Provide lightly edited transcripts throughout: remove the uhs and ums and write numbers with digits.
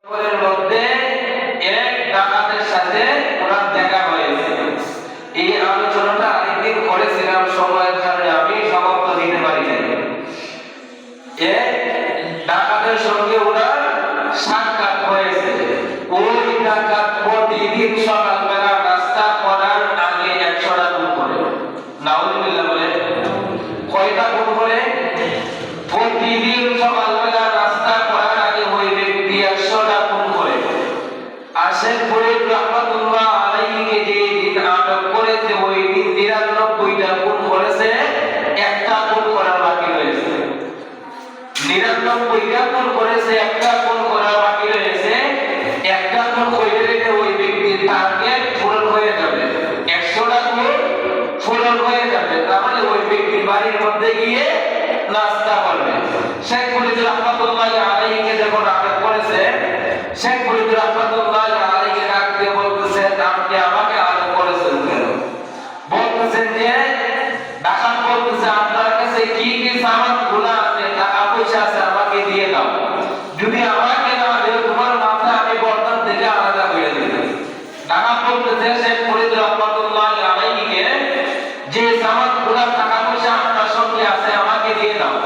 এর মধ্যে এক ডাকাতের সাথে ওনার দেখা হয়েছে। এই আলোচনাটা আরেকদিন করেছিলাম, সময়ের কারণে আমি সমাপ্ত দিতে পারি নাই। এক ডাকাতের সঙ্গে ওনার সাক্ষাৎ হয়েছে। ওই ডাকাত প্রতিদিন সকালবেলা নাস্তা করার আগে 100টা গুণ করে। নাউজুবিল্লাহ বলে কয়টা গুণ করে? প্রতিদিন সকালবেলা নাস্তা করার আগে ওই ব্যক্তি 100টা গুণ করে। আশেখ ফরিদ রাহমাতুল্লাহ আলাইহিকে যে দিন আটক করেছে ওই দিন 93টা গুণ করেছে, একটা গুণ করা বাকি রয়েছে। 99টা গুণ করেছে, একটা গুণ করা বাকি রয়েছে। একটা গুণ হয়ে গেলে ওই ব্যক্তির টার্গেট পূরণ হয়ে যাবে, 100টা গুণ পূরণ হয়ে যাবে। তাহলে ওই ব্যক্তির বাড়ির মধ্যে গিয়ে নাস্তা করবে। শেখ ফরিদ রাহমাতুল্লাহ আলাইহিকে যখন আটক করেছে, শেখ ফরিদ রাহমাতুল্লাহ আলাইহিকে ডাক দিয়ে বলতেছেন, আপনি আমাকে আটক করেছেন কেন? বলতেছেন যে ডাকাত বলতেছে, আপনার কাছে কি কি সামান গুলো আছে, টাকা পয়সা আছে, আমাকে দিয়ে দাও। যদি আমাকে না দেও তোমার মাথা আমি বর্তমান থেকে আলাদা করে দেব। ডাকাত বলতেছে শেখ ফরিদ রাহমাতুল্লাহ আলাইহিকে, যে সামান গুলো টাকা পয়সা আপনার সঙ্গে আছে আমাকে দিয়ে দাও।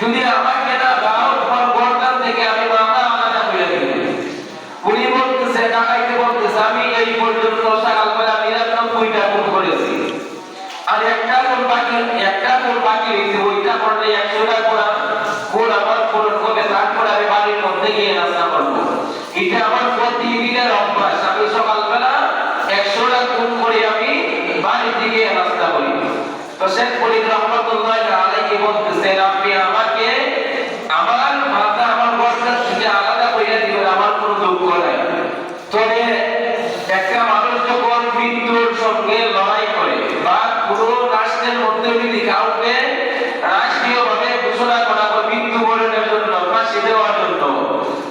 যদি আমাকে না দাও তোমার বর্তমান থেকে আমি মাথা আলাদা করে দেব। উনি বলতেছে, ডাকাইতে বলতেছে, আমি এই পর্যন্ত সকালবেলা 99টা গুণ করেছি, আর একটা গুণ বাকি রয়েছে। ওইটা করলে 100টা গুণ আমার পূরণ হবে, তারপর আমি বাড়ির মধ্যে গিয়ে নাস্তা করবো। এটা আমার প্রতিদিনের অভ্যাস। আমি সকালবেলা 100টা গুণ করে আমি বাড়িতে গিয়ে নাস্তা করি। তো শেখ ফরিদ রাহমাতুল্লাহ আলাইহি বলতেছেন, আপনি আমাকে আমার মাথা আমার বর্তমান থেকে আলাদা করে দিবেন, আমার কোনো দুঃখ নাই। তবে একটা মানুষ যখন মৃত্যুর সঙ্গে লড়াই করে বা পুরো রাষ্ট্রের মধ্যে যদি কাউকে রাষ্ট্রীয়ভাবে ঘোষণা করা হয় মৃত্যুবরণের জন্য, ফাঁসি দেওয়ার জন্য,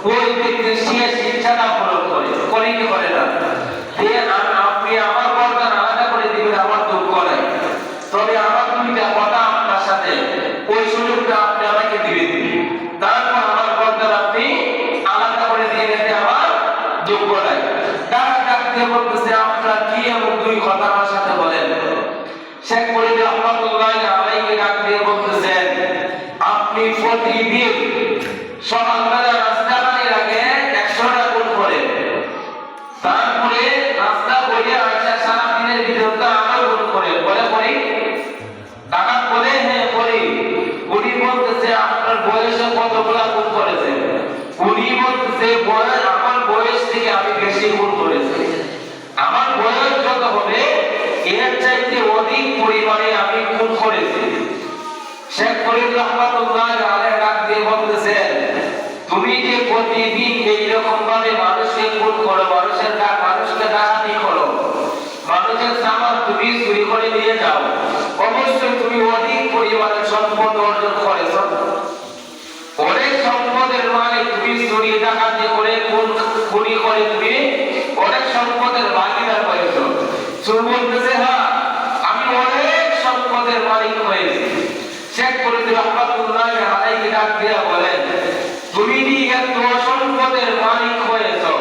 ওই ব্যক্তি সে শিক্ষাটা প্রয়োগ করে কি করে না? আপনি আমার বর্তমান আলাদা করে দিবেন, আমার দুঃখ নাই। তবে আমার দুইটা কথা আপনার সাথে, ওই সুযোগটা আপনি আমাকে দিবেন, তারপর আমার বর্তমান আপনি আলাদা করে দিয়ে গেলে আমার দুঃখ নাই। বলতেছে, আপনার কি এমন দুই কথা আমার সাথে বলেন? শেখ ফরিদ রাহমাতুল্লাহ আলাইহি ডাক দিয়ে বলতেছেন, আপনি প্রতিদিন সকালবেলা নাস্তা করার আগে 100টা গুণ করেন, তারপরে নাস্তা করে আসা সারা দিনের ভিতরে আরো গুণ করেন। বলে করি? ডাকাত বলে, হ্যাঁ করি। উনি বলতেছে, আপনার বয়সে কতগুলা গুণ করেছেন? উনি বলতেছে, আমার বয়স থেকে আমি বেশি গুণ করেছি। আমার বয়স যত হবে এর চাইতে অধিক পরিমাণে আমি গুণ করেছি। শেখ ফরিদ রাহমাতুল্লাহ আলাইহি ডাক দিয়ে বলতেছেন, তুমি যে প্রতিদিন এইরকম ভাবে মানুষকে খুন করো, মানুষকে ডাকাতি করো, মানুষের সামান তুমি চুরি করে নিয়ে যাও, অবশ্যই তুমি অধিক পরিমাণে সম্পদ অর্জন করেছো। অনেক সম্পদের মালিক তুমি, চুরি ডাকাতি করে খুনি করে তুমি অনেক সম্পদের ভাগিদার হয়েছো। চোর বলতেছে, হ্যাঁ আমি অনেক সম্পদের মালিক হয়েছি। শেখ ফরিদ রাহমাতুল্লাহ আলাইহি ডাক দিয়ে বলেন, তুমি যে এত সম্পদের মালিক হয়েছো,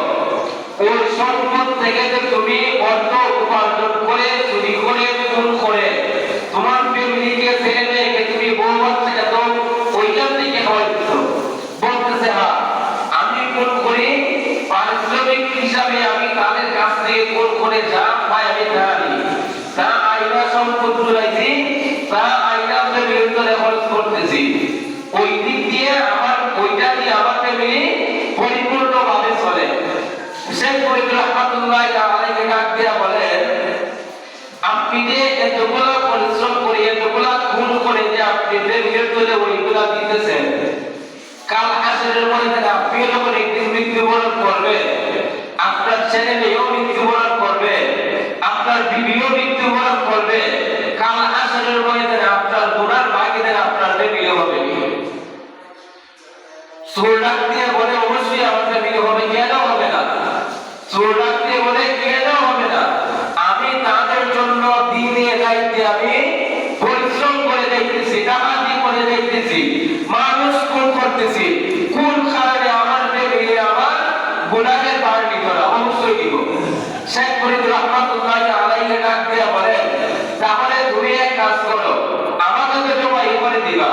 ওই সম্পদ থেকে যে তুমি অর্থ উপার্জন করে চুরি করে খুন করে তোমার ফ্যামিলিকে ছেড়ে মেয়েকে তুমি বউ বাচ্চাকে তো ওইখান থেকে হয়েছো। বলতেছে, হ্যাঁ আমি খুন করি, পারিশ্রমিক হিসাবে আমি তাদের কাছ থেকে খুন করে যা পাই আমি তা নিই, তা আইনা সম্পদ জুড়াইছি, তা আইনা বিরুদ্ধে খরচ করতেছি। ওই দিক দিয়ে আমার ওইটা দিয়ে আমার ফ্যামিলি পরিপূর্ণভাবে চলে। শেখ ফরিদ রাহমাতুল্লাহ আলাইহি ডাক দিয়া বলেন, আপনি যে এতগুলা পরিশ্রম করে এতগুলা খুন করে যে আপনি বিরুদ্ধে ওইগুলা দিতেছেন, কাল হাসরের ময়দানে আপনি যখন একদিন মৃত্যুবরণ করবে, আপনার ছেলে মেয়েও মৃত্যুবরণ করবে, আপনার বিবিও মৃত্যুবরণ করবে, কাল হাসরের ময়দানে আপনার গুনার ভাগীদার আপনার ফ্যামিলি হবে। চোর ডাক দিয়ে বলে, অবশ্যই আমার ফ্যামিলি হবে। কেন হবে না? চোর ডাক দিয়ে বলে, কেন হবে না? আমি তাদের জন্য দিনে রাইতে আমি পরিশ্রম করে যাইতেছি, ডাকাতি করে যাইতেছি, মানুষ খুন করতেছি, কোন কারণে আমার ফ্যামিলি আমার গুনাহের ভার নিত না, অবশ্যই দিব। শেখ ফরিদ রহমাতুল্লাহ আলাইহি ডাক দিয়া বলেন, তাহলে তুমি এক কাজ করো, আমাকে তো জবাই করে দিবা,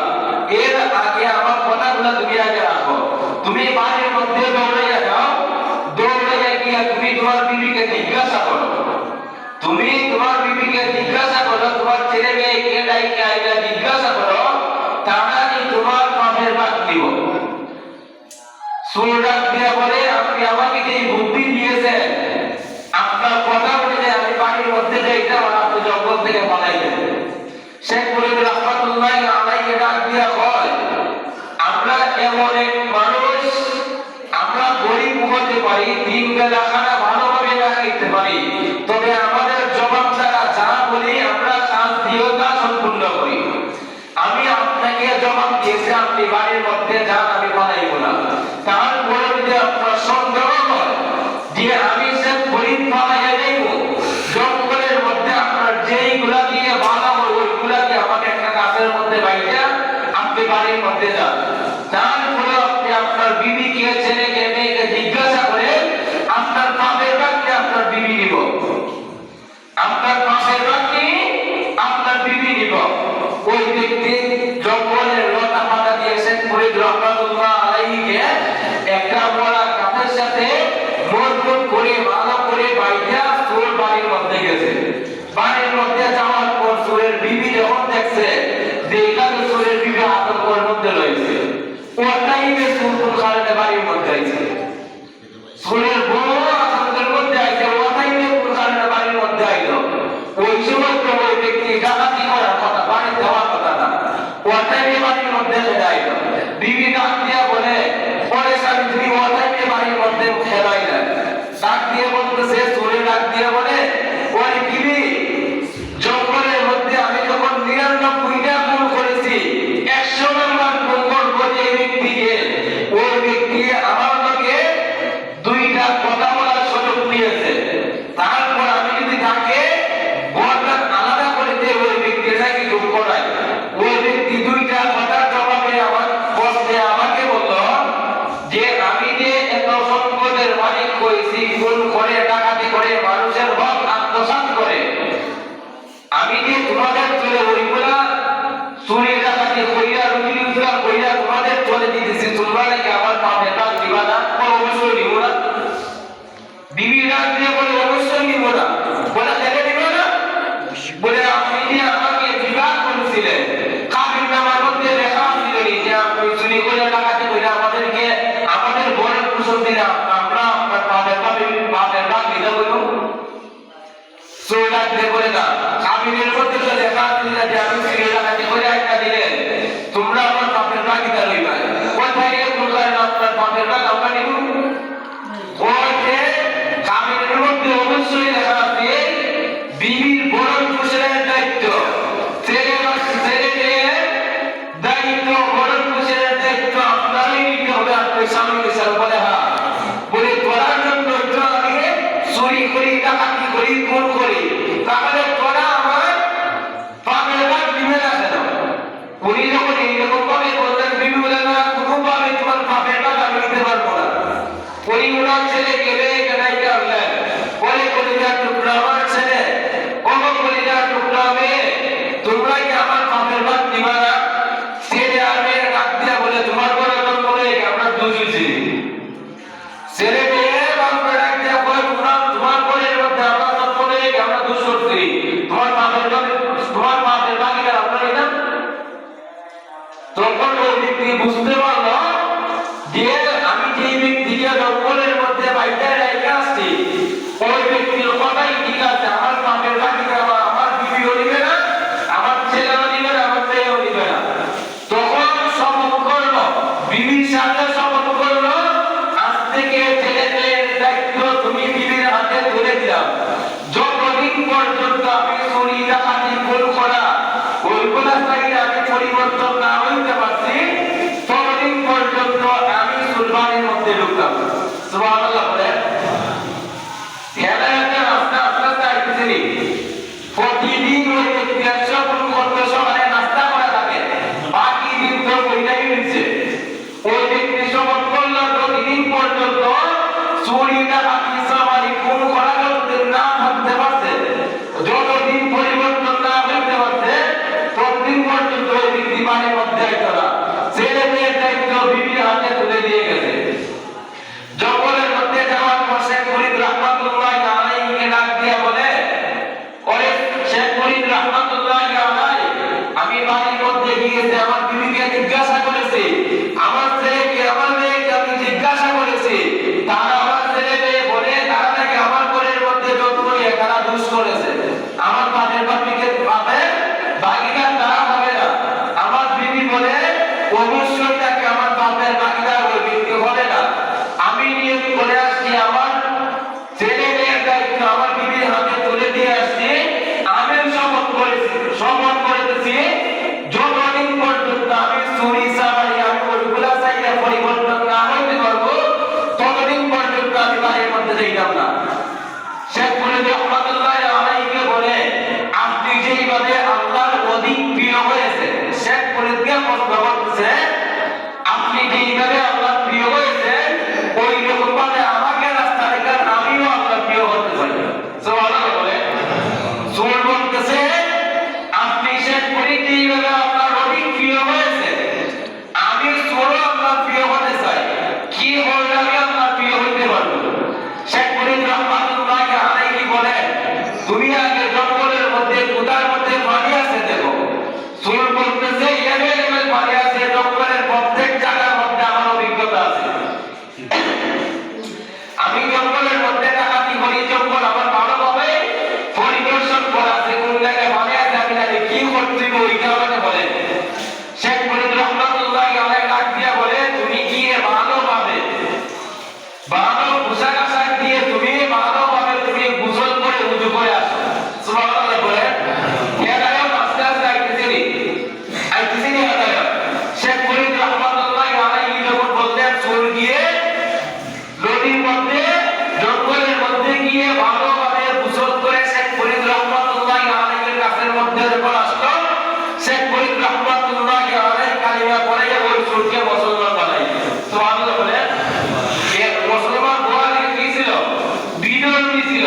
এর আগে আমার কথাগুলো তুমি আগে রাখো। তুমি বাড়ির মধ্যে দৌড়াইয়া যাও, দৌড়াইয়া গিয়া তুমি তোমার বিবিকে জিজ্ঞাসা করো, তুমি তোমার বিবিকে জিজ্ঞাসা করো, তোমার ছেলে মেয়েকে ডাইকে আইলা জিজ্ঞাসা করো, তাহলে তোমার পাপের ভাগ দিব। সুর ডাক দিয়া বলে, আপনি আমাকে যে বুদ্ধি দিয়েছেন, আপনার কথা অনুযায়ী আমি বাড়ির মধ্যে যাইতাম আর আপনি জঙ্গল থেকে পালাইতেন। শেখ ফরিদ রহমাতুল্লাহ আলাইহি ডাক দিয়া কয়, আমরা এমন এক মানুষ, আমরা গরিব হতে পারি, তিন বেলা খানা ভালোভাবে না খাইতে পারি, তবে আমাদের জবাব দ্বারা যা বলি আমরা কাজ দিয়েও তা সম্পূর্ণ করি। আমি আপনাকে জবাব দিয়েছি, আপনি বাড়ির মধ্যে যান, আমি পালাইব না। তারপরে যদি আপনার সন্দেহ হয় যে আমি শেখ ফরিদ পালাইয়া যাইব, জঙ্গলের মধ্যে আপনার যেইগুলা দিয়ে বাধা হয় ওইগুলা দিয়ে আমাকে একটা গাছের মধ্যে বাইটা আপনি বাড়ির মধ্যে যান। তারপরে আপনি আপনার বিবিকে, ছেলেকে, মেয়েকে জিজ্ঞাসা করে আপনার পাপের ভাগকে আপনার বিবি নিব, আপনার পাপের ভাগকে আপনার বিবি নিব। ওই ব্যক্তি জঙ্গলের লতা পাতা দিয়ে শেখ ফরিদ রহমাতুল্লাহ আলাইহিকে একটা বড় গাছের সাথে মজবুত করে ভালো করে বাইটা সুর বাড়ির মধ্যে গেছে। বাড়ির মধ্যে যাওয়ার পর সুরের বিবি যখন দেখছে যে এখানে সুরের বিবি আতঙ্কের মধ্যে রয়েছে, ওটাই সুরতুল খালেদা বাড়ির মধ্যে আছে। সুরের বড় আতঙ্কের মধ্যে আছে, ওটাই সুরতুল খালেদা বাড়ির মধ্যে আইলো। ওই সময় তো ওই ব্যক্তি ডাকাতি করার কথা, বাড়িতে যাওয়ার কথা না, ওটাই বাড়ির মধ্যে আইলো। বিবি ডাক দিয়া বলে, পরে স্বামী তুমি ওটাই বাড়ির মধ্যে খেলাই না। ডাক দিয়ে বলতেছে, সুরে ডাক দিয়ে বলে, ওই বিবি জঙ্গলের মধ্যে আমি যখন 99টা গুণ করেছি, 100 নম্বর গুণ করবো যে ব্যক্তিকে, ওই ব্যক্তি আমার লোকে 2টা কথা বলার সুযোগ নিয়েছে। তারপর আমি যদি তাকে বলটা আলাদা করে দিয়ে ওই ব্যক্তিটাকে গুণ করাই, ওই ব্যক্তি 2টা কথার জবাবে আমার বসে আমাকে বলল যে আমি যে এত সম্পদের মালিক হয়েছি, গুণ করে ডাকাতি করে মানুষের হক আত্মসাৎ করে, আমি যে তোমাদের চলে ওইগুলা চুরি ডাকাতি কইরা রুটি রোজগার কইরা তোমাদের চলে দিতেছি, তোমরা নাকি আমার পাপের ভাগ দিবা না? অবশ্যই নিব না। বিবি ডাক দিয়ে বলে, অবশ্যই নিব না। বলে কেন নিব না? বলে আপনি যে আমাকে বিবাহ করেছিলেন, কাবির নামার মধ্যে লেখা ছিল যে আপনি চুরি করে ডাকাতি কইরা আমাদেরকে আমাদের বরের কুশল দিলে আমরা আপনার পাপের ভাগ দিতে বলব। সোলার দিয়ে বলে না, কাবিনের মধ্যে তো লেখা ছিল যে আমি চুরি ডাকাতি করে একটা দিলেন, তোমরা আমার পাপের ভাগ দিতে রইবা। কোথায় বললেন আপনার পাপের ভাগ আমরা নিব? বলতে কাবিনের মধ্যে অবশ্যই লেখা আছে বিবির বরণ পোষণের দায়িত্ব, ছেলে দায়িত্ব, বরণ পোষণের দায়িত্ব আপনারই নিতে হবে, আপনি স্বামী হিসাবে। বলে হ্যাঁ। বলে করার জন্য আমি চুরি করি, ডাকাতি করি, খুন করি, তাহলে তোরা আমার পাপের ভাগ দিবে না কেন? উনি যখন এইরকম ভাবে বললেন, বিবি বলে না, কোনোভাবে তোমার পাপের ভাগ আমি নিতে পারবো না। উনি ওনার ছেলে গেলে কেনাই করলেন, বলে কলিজার টুকরা আমার ছেলে, ওগো কলিজার টুকরা মেয়ে, তোমরা কি আমার পাপের ভাগ দিবা না? ছেলে আর মেয়ে ডাক দিয়া বলে, তোমার বড় জন্ম নেই, আমরা দুজন ছিলি। ছেলে মেয়ে বাপরে ডাক দিয়া বলে, তোমার বরের মধ্যে আমরা জন্ম নেই, আমরা দুজন ছিলি, তোমার পাপের ভাগিদার আমরা নিলাম। তখন ওই ব্যক্তি বুঝতে পারলো যে আমি যে ব্যক্তিকে জঙ্গলের মধ্যে বাইরে রেখে আসছি, ওই ব্যক্তির কথাই ঠিক আছে, আমার পাপের ভাগিদার আমার বিবিও নিবে না, আমার ছেলেও নিবে না, আমার মেয়েও নিবে না। তখন শপথ করলো, বিবির সাথে শপথ করলো, আজ থেকে ছেলে মেয়ের দায়িত্ব তুমি বিবির হাতে তুলে দিলাম। যতদিন পর্যন্ত আমি চুরি ডাকাতি খুন করা ওইগুলা চাইলে আমি পরিবর্তন না হইতে পারছি, ততদিন পর্যন্ত আমি সুলবানির মধ্যে ঢুকতাম। সুবহানাল্লাহ বলে আস্তে আস্তে আস্তে আইতেছিনি। প্রতিদিন ওই ব্যক্তি 100 গুণ করতে সকালে নাস্তা করা থাকে, বাকি দিন তো ওইটাই নিচ্ছে। ওই ব্যক্তি শপথ করলো, প্রতিদিন পর্যন্ত গেছে, আমার বিবিকে জিজ্ঞাসা করেছে, আমার ছেলেকে আমার মেয়েকে আমি জিজ্ঞাসা করেছি, তারা আমার ছেলে মেয়ে বলে তারা নাকি আমার ঘরের মধ্যে যতগুলো তারা দুষ করেছে, আমার বাপের বাপের ভাগিদার তারা হবে না। আমার বিবি বলে অবশ্যই তাকে আমার বাপের ভাগিদার ওই ব্যক্তি হবে না। আমি নিয়োগ করে আসছি, আমার ছেলে মেয়ের দায়িত্ব আমার বিবির হাতে তুলে দিয়ে আসছি। আমি শপথ করেছি যতদিন পর্যন্ত আমি চুরি চামারি আমি ওইগুলা চাইলে পরিবর্তন না হইতে পারবো, ততদিন পর্যন্ত আমি বাড়ির মধ্যে যাইতাম না। শেখ ফরিদ রহমাতুল্লাহ আলাইহিকে বলে, আপনি যেইভাবে আল্লাহর অধিক প্রিয় হয়েছে, শেখ ফরিদকে প্রশ্ন করতেছে, আপনি যেইভাবে আল্লাহর প্রিয় হয়েছে ওই রকম ভাবে আমাকে রাস্তা রেখে আমিও আল্লাহর প্রিয় হতে চাই। সুবহানাল্লাহ বলে। সুর বলতেছে, আপনি শেখ ফরিদ যেইভাবে আল্লাহর অধিক প্রিয় হয়েছে আমি সুরও আল্লাহর প্রিয় হতে চাই, কি বললে আমি আল্লাহর প্রিয় হইতে পারবো? শেখ ফরিদ রহমাতুল্লাহ আলাইহি বলে, তুমি আগে জঙ্গলের মধ্যে কুদার মধ্যে পানি আছে দেখো। সুর বলতেছে, এমএলএ পানি আছে, জঙ্গলের প্রত্যেক জায়গার মধ্যে আমার অভিজ্ঞতা আছে। আমি জঙ্গলের মধ্যে ডাকাতি করি, জঙ্গল আমার ভালোভাবে পরিদর্শন করা আছে, কোন জায়গায় পানি আছে আমি জানি, কি করতে ওইটা আমাকে বলে। শেখ ফরিদ রহমাতুল্লাহ আলাইহি ডাক দিয়া বলে, তুমি কি ভালোভাবে ভালো পোশাক আশাক দিয়ে তুমি ভালোভাবে তুমি গোসল করে উযু করে আসো। সুবহানাল্লাহ বলে। হেদায়েত আস্তে আস্তে আইতেছিনি হেদায়েত। শেখ ফরিদ রহমাতুল্লাহ আলাইহি যখন বললেন চল গিয়ে নদীর মধ্যে জঙ্গলের মধ্যে গিয়ে ভালোভাবে গোসল করে শেখ ফরিদ রহমাতুল্লাহ আলাইহির কাছের মধ্যে যখন আসলো, শেখ ফরিদ রহমাতুল্লাহ আলাইহি কালিমা পড়ে ওই চুলকে মুসলমান বানাই। সুবহানাল্লাহ বলে। মুসলমান হওয়ার কি ছিল? বিনয়ী ছিল।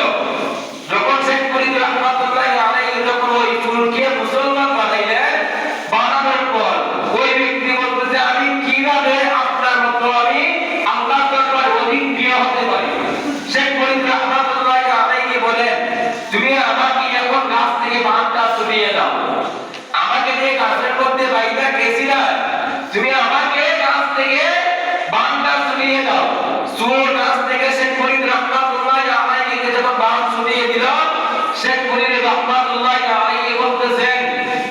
যখন শেখ ফরিদ রহমাতুল্লাহ আলাইহি যখন ওই চুলকে মুসলমান বানাইলেন, বানানোর পর ওই ব্যক্তি বলতেছে, আমি কিভাবে আপনার মতো আমি আল্লাহর দরবারে অধিক প্রিয় হতে পারি? শেখ ফরিদ রহমাতুল্লাহ আলাইহি বলে, তুমি আমাকে এখন গাছ থেকে বাঁধটা ছুটিয়ে দাও। আমাকে যে গাছের মধ্যে বাইদা গেছিলা, তুমি আমাকে গাছ থেকে বাঁধটা ছুটিয়ে দাও। সুর গাছ থেকে শেখ ফরিদ রহমাতুল্লাহ আলাইহিকে যখন বাঁধ ছুটিয়ে দিল, শেখ ফরিদ রহমাতুল্লাহ আলাইহি বলতেছেন,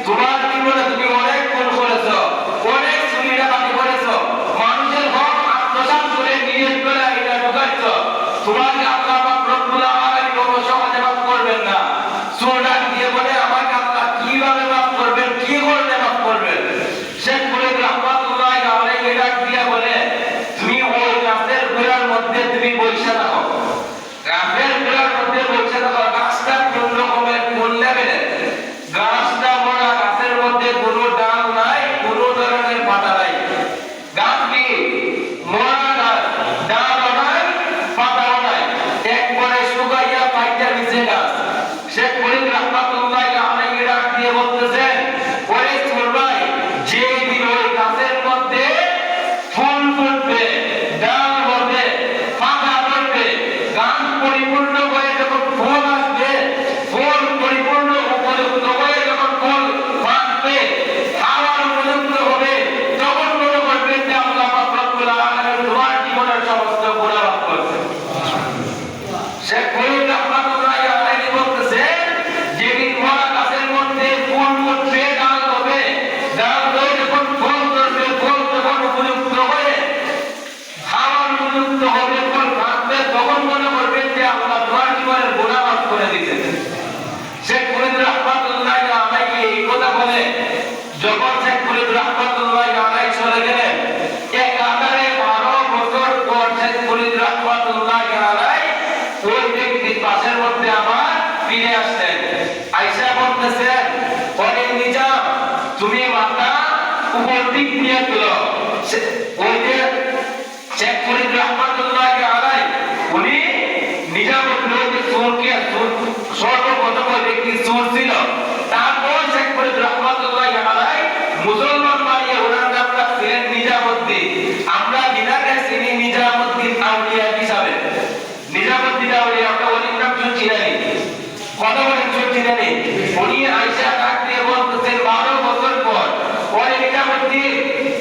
তোমার জীবনে তুমি অনেক ভুল করেছো, অনেক চুরি ডাকাতি করেছো, মানুষের হক আত্মসাৎ করে নিজের গলায় এটা ঢুকাইছো, তোমাকে আল্লাহ পাক রব্বুল আলামিন কোনো সহজে মাফ করবেন না। সুর ডাক দিয়ে বলে, আমাকে আল্লাহ কিভাবে মাফ করবেন, কি করলে মাফ করবেন? শেখ ফরিদ রহমাতুল্লাহ আলাইহি ডাক দিয়ে বলে, তুমি ওই গাছের গোড়ার মধ্যে তুমি বসে থাকো, গাছের গোড়ার মধ্যে বসে থাকো। গাছটা কোন রকমের কোন লেভেলের গাছটা? বড় গাছের মধ্যে কোনো ডাল নাই, কোনো ধরনের পাতা নাই। গাছ কি মরা গাছ, ডালও নাই, পাতাও নাই, একবারে শুকাইয়া পাইটা নিচে গাছ। শেখ ফরিদ রহমাতুল্লাহ আলাইহি ডাক দিয়ে বলতেছেন, ওরে সুর ভাই, যে দিন ওই গাছের মধ্যে ফুল ফুটবে, ডাল হবে, পাতা ধরবে, গাছ পরিপূর্ণ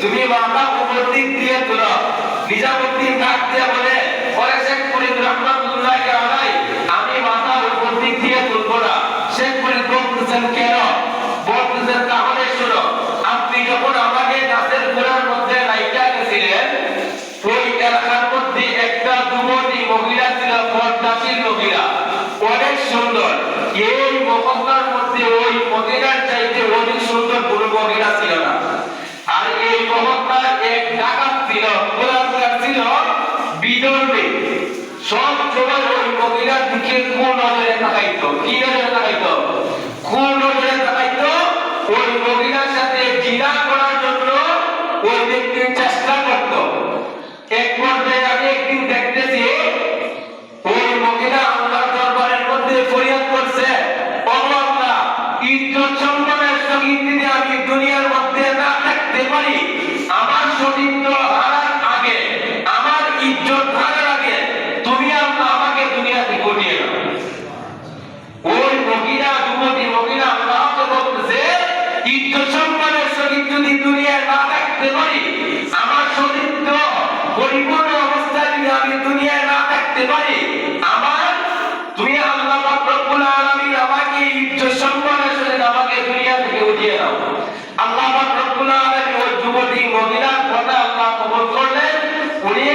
তুমি মাথা উপর দিক দিয়ে তুলো। নিজামুদ্দিন ডাক দিয়ে বলে, ওরে শেখ ফরিদ রহমাতুল্লাহ আলাইহি, আমি মাথা উপর দিক দিয়ে তুলবো না। শেখ ফরিদ বলতেছেন কেন? বলতেছেন তাহলে শুনো, আপনি যখন আমাকে গাছের গোড়ার মধ্যে রাইখা গেছিলেন, ওই এলাকার মধ্যে একটা যুবতী মহিলা ছিল, পর্দাশীল মহিলা, অনেক সুন্দর। এই মহল্লার মধ্যে ওই মহিলার চাইতে অনেক সুন্দর কোনো মহিলা ছিল না। আর এই মহল্লার এক ডাকাত ছিল, গোলাকার ছিল, বিদর্ভী। সব সময় ওই মহিলার দিকে কুনজরে তাকাইতো। কি নজরে তাকাইতো? কুনজরে তাকাইতো। ওই মহিলার সাথে জিনা করার জন্য ওই ব্যক্তি চেষ্টা করত। এক পর্যায়ে আমি একদিন দেখতেছি ওই মহিলা আল্লাহর দরবারের মধ্যে ফরিয়াদ করছে, ও আল্লাহ, ইজ্জত সম্মানের সহিত যদি আমি দুনিয়ার মধ্যে না থাকতে পারি, আমার সতীত্ব হারার আগে, আমার ইজ্জত হারার আগে তুমি আল্লাহ আমাকে দুনিয়া থেকে উঠিয়ে দাও। ওই মহিলা, যুবতী মহিলা আল্লাহকে বলতেছে, ইজ্জত সম্মানের সহিত যদি দুনিয়ায় না থাকতে পারি, আমার সতীত্ব পরিপূর্ণ অবস্থায় যদি আমি দুনিয়ায় না থাকতে পারি, আমার তুমি আল্লাহ পাক রব্বুল আলামিন আমাকে ইজ্জত সম্মানের সহিত আমাকে দুনিয়া থেকে উঠিয়ে দাও। আল্লাহ পাক রব্বুল আলামিন ওই যুবতী মহিলার কথা আল্লাহ কবুল করলেন। উনি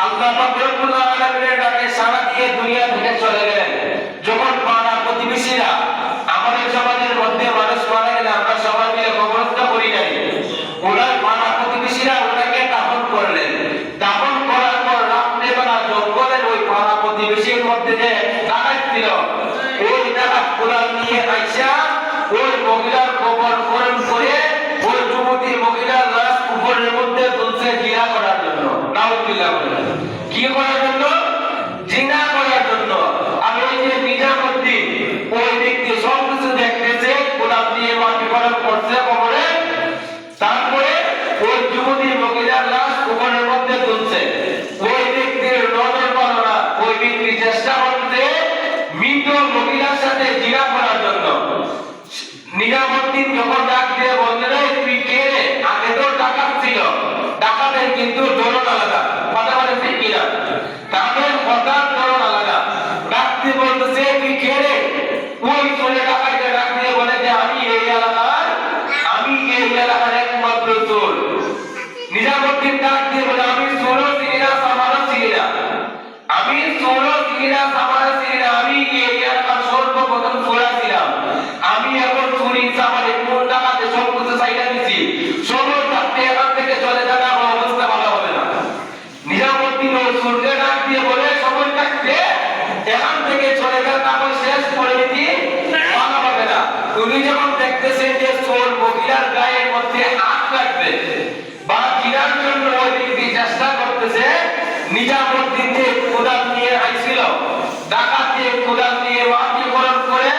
আল্লাহ পাক রব্বুল আলামিনের ডাকে সাড়া দিয়ে দুনিয়া থেকে চলে গেলেন। যখন পাড়া প্রতিবেশীরা, আমাদের সমাজের মধ্যে মানুষ মারা গেলে আমরা সবাই মিলে কবরস্থ করি নাই, ওনার পাড়া প্রতিবেশীরা ওনাকে দাফন করলেন। দাফন করার পর রাত্রেবেলা জঙ্গলের ওই পাড়া প্রতিবেশীর মধ্যে যে ডাকাত ছিল, ওই ডাকাত কোদাল নিয়ে আইসা ওই মহিলার কবর খনন করে ওই যুবতী মহিলার লাশ উপরের মধ্যে তুলছে জিনা করার জন্য। নাউযুবিল্লাহ। কি করার জন্য? জিনা করার জন্য। আর ওই যে নিজামুদ্দিন, ওই ব্যক্তি সব কিছু দেখতেছে, কোদাল দিয়ে মাটি খনন করছে কবরে, তারপরে ওই যুবতী মহিলার লাশ উপরের মধ্যে তুলছে। ওই ব্যক্তির নজর পালো না, ওই ব্যক্তি চেষ্টা করতে মৃত মহিলার সাথে জিনা করার জন্য। নিজামুদ্দিন যখন ডাক দিয়ে বললেন, তুই কে রে? আগে তো ডাকাত ছিল, ডাকাতের কিন্তু ধরন আলাদা, কথা বলে ঠিক কিনা? তাদের কথার ধরন আলাদা। ডাক দিয়ে বলতেছে, তুই কে রে? ওই চলে ডাকাতকে ডাক দিয়ে বলে যে আমি এই এলাকার একমাত্র চোর। নিজামুদ্দিন ডাক দিয়ে বলে, আমি চোরও চিনি না, সামারও চিনি না, আমি চোরও চিনি না, সামারও চিনি না, আমি এই এলাকার সর্বপ্রথম চোরা ছিলাম। আমি এখন চুরি চামারি কোন ডাকাতে সব কিছু চাইনা দিছি, সবর থাকতে এখান থেকে চলে যাবে, আমার অবস্থা ভালো হবে না। নিজামুদ্দিন ওই চোরকে ডাক দিয়ে বলে, সবর থাকতে এখান থেকে চলে যাবে, তারপর শেষ করে দিতি, ভালো হবে না। উনি যখন দেখতেছেন যে চোর মহিলার গায়ের মধ্যে হাত রাখবে বা জিনার জন্য ওই ব্যক্তি চেষ্টা করতেছে, নিজামুদ্দিন যে কোদাল নিয়ে আইছিল, ডাকাত দিয়ে কোদাল দিয়ে মাটি খনন করে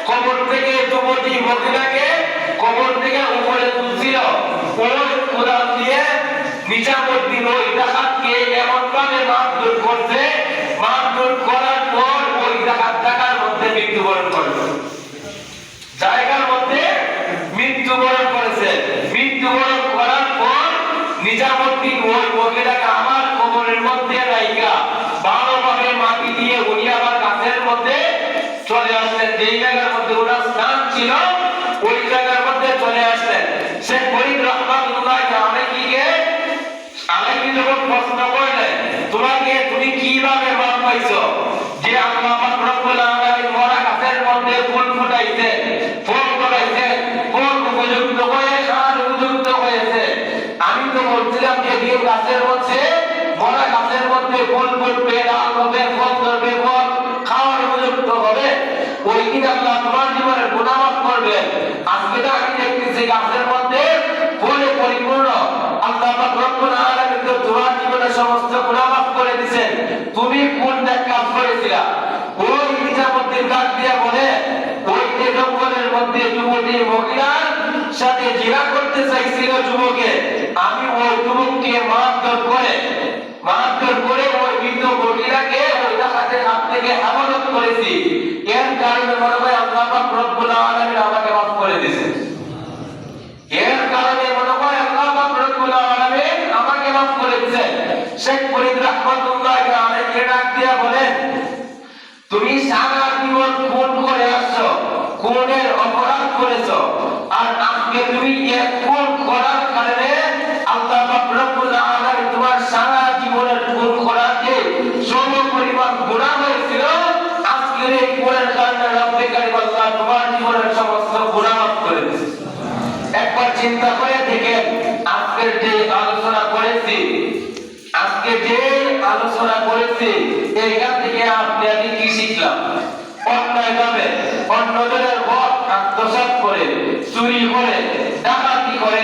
কবর থেকে যুবতী মহিলাকে কবর থেকে উপরে তুলছিল, ওই কোদাল দিয়ে নিজামুদ্দিন ওই ডাকাতকে এমন ভাবে মারধর করছে, মারধর করার পর ওই ডাকাত জায়গার মধ্যে মৃত্যুবরণ করলো। জায়গার মধ্যে মৃত্যুবরণ করেছে। মৃত্যুবরণ করার পর নিজামুদ্দিন ওই মহিলাকে আমার কবরের মধ্যে রাইখা ভালোভাবে মাটি দিয়ে উনি আবার গাছের মধ্যে চলে আসলেন। যেই জায়গার মধ্যে ওনার স্থান ছিল, ওই জায়গার মধ্যে চলে আসলেন। শেখ ফরিদ রহমাতুল্লাহ আলাইহি যখন প্রশ্ন করলেন, তুমি কিভাবে মাপ পাইছো যে আল্লাহ পাক রব্বুল আলামিন মরা গাছের মধ্যে ফুল ফুটাইছে, ফল ফলাইছে, ফল উপযুক্ত হয়ে সার উপযুক্ত হয়েছে? আমি তো বলছিলাম যে দিন গাছের মধ্যে, মরা গাছের মধ্যে ফুল ফুটবে, ডাল হবে, ফল ধরবে, ফল খাওয়ার উপযুক্ত হবে, ওই দিন আল্লাহ তোমার জীবনের গুনাহ মাফ করবে। আজকে তো আমি দেখতেছি গাছের মধ্যে ফুলে পরিপূর্ণ, আল্লাহ পাক রব্বুল আলামিন তো তোমার জীবনের সমস্ত গুনাহ মাফ করে দিয়েছেন, তুমি কোন কাজ করেছিলা? ওই নিজামুদ্দিন ডাক দিয়া বলে, ওই যে জঙ্গলের মধ্যে যুবতী মহিলার সাথে জিনা করতে চাইছিল যুবকে, আমি ওই যুবককে মারধর করে ওই মৃত মহিলাকে ওই ডাকাতের হাত থেকে হেফাজত করেছি। এর কারণে মনে হয় আল্লাহ পাক রব্বুল আলামিন আমাকে মাফ করে দিয়েছেন। এর কারণে মনে হয় আল্লাহ পাক রব্বুল মাফ করে দিয়েছেন। শেখ ফরিদ রাহমাতুল্লাহ আলাইহি ডাক দিয়া বলেন, তুমি সারা জীবন খুন করে আসছো, খুনের অপরাধ করেছো, আর আজকে তুমি এক খুন করার কারণে আল্লাহ পাক রব্বুল আলামিন তোমার সারা জীবনের খুন করাকে সমপরিমাণ গুনাহ হয়েছিল, আজকের এই খুনের কারণে রব্বে কারীম আল্লাহ তোমার জীবনের সমস্ত গুনাহ মাফ করে দিয়েছে। একবার চিন্তা করে দেখেন, আজকের যে আলোচনা করেছি, এইখান থেকে আপনি আমি কি শিখলাম? অন্যায়ভাবে অন্যজনের হক আত্মসাৎ করে, চুরি করে, ডাকাতি করে,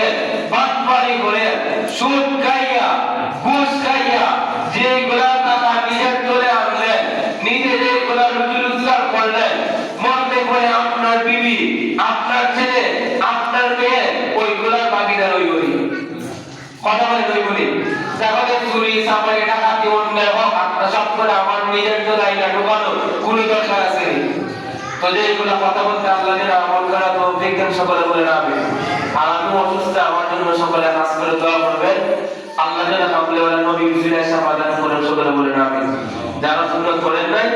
বাটপারি করে, সুদ খাইয়া, ঘুষ খাইয়া যেগুলা টাকা নিজের চলে আনলেন, নিজে যেগুলা রুজি রোজগার করলেন, মনে করে আপনার বিবি, আপনার ছেলে, আপনার মেয়ে ওইগুলার ভাগিদার ওইগুলি কথা বলে ওইগুলি। তাহলে চুরি চামারি ডাকাতি অন্যায় হক আত্মসাৎ করে আমার নিজের তো লাইনা ঢোকানো কোনো দরকার আছে? তো যে এগুলা কথা বলতে আল্লাহ যেন আমল করা তো বিজ্ঞান সকলে বলে নামে। আর আমি অসুস্থ, আমার জন্য সকলে কাজ করে দোয়া করবেন। আল্লাহ যেন কামলে নবী বিজুল সমাধান করেন সকলে বলে নামে। যারা সুন্নাত করেন নাই